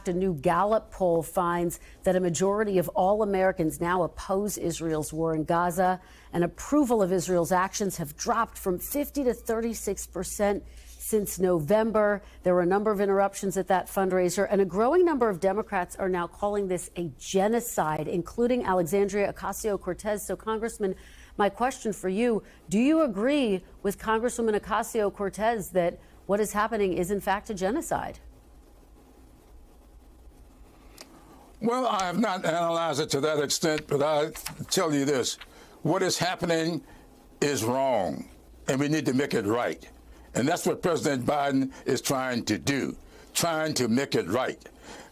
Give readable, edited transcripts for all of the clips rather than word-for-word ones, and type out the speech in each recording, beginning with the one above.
fact, a new Gallup poll finds that a majority of all Americans now oppose Israel's war in Gaza, and approval of Israel's actions have dropped from 50 to 36% since November. There were a number of interruptions at that fundraiser, and a growing number of Democrats are now calling this a genocide, including Alexandria Ocasio-Cortez. So, Congressman, my question for you, do you agree with Congresswoman Ocasio-Cortez that what is happening is, in fact, a genocide? Well, I have not analyzed it to that extent, but I tell you this. What is happening is wrong, and we need to make it right. And that's what President Biden is trying to do, trying to make it right.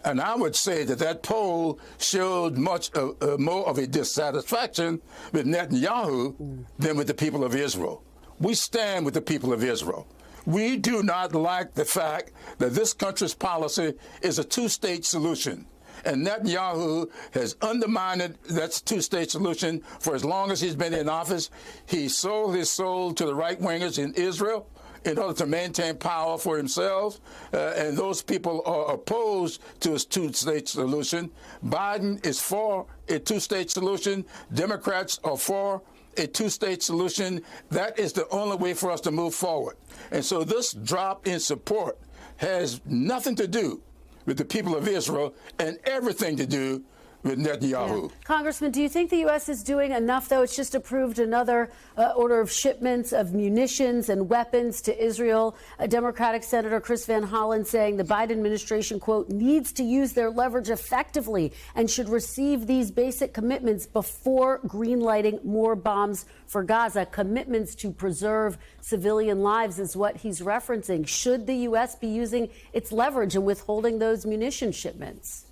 And I would say that that poll showed much more of a dissatisfaction with Netanyahu than with the people of Israel. We stand with the people of Israel. We do not like the fact that this country's policy is a two-state solution. And Netanyahu has undermined that two-state solution for as long as he's been in office. He sold his soul to the right-wingers in Israel in order to maintain power for himself, and those people are opposed to his two-state solution. Biden is for a two-state solution. Democrats are for a two-state solution. That is the only way for us to move forward. And so this drop in support has nothing to do with the people of Israel and everything to do with Netanyahu. Yeah. Congressman, do you think the U.S. is doing enough, though? It's just approved another order of shipments of munitions and weapons to Israel. A Democratic Senator, Chris Van Hollen, saying the Biden administration, quote, needs to use their leverage effectively and should receive these basic commitments before greenlighting more bombs for Gaza. Commitments to preserve civilian lives is what he's referencing. Should the U.S. be using its leverage and withholding those munition shipments?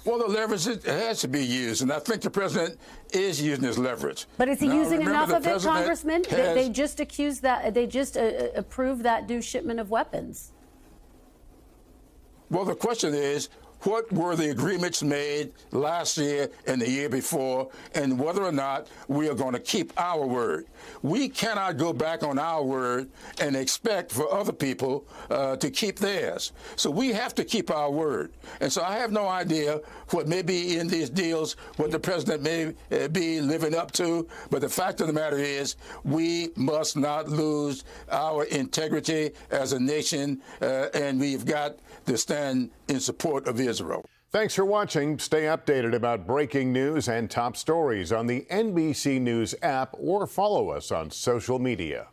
Well, the leverage has to be used, and I think the president is using his leverage. But is he using enough of it, Congressman? They just accused that, they just approved that new shipment of weapons. Well, the question is, what were the agreements made last year and the year before, and whether or not we are going to keep our word. We cannot go back on our word and expect for other people to keep theirs. So we have to keep our word. And so I have no idea what may be in these deals, what the president may be living up to, but the fact of the matter is we must not lose our integrity as a nation, and we've got to stand in support of Israel. Thanks for watching. Stay updated about breaking news and top stories on the NBC News app or follow us on social media.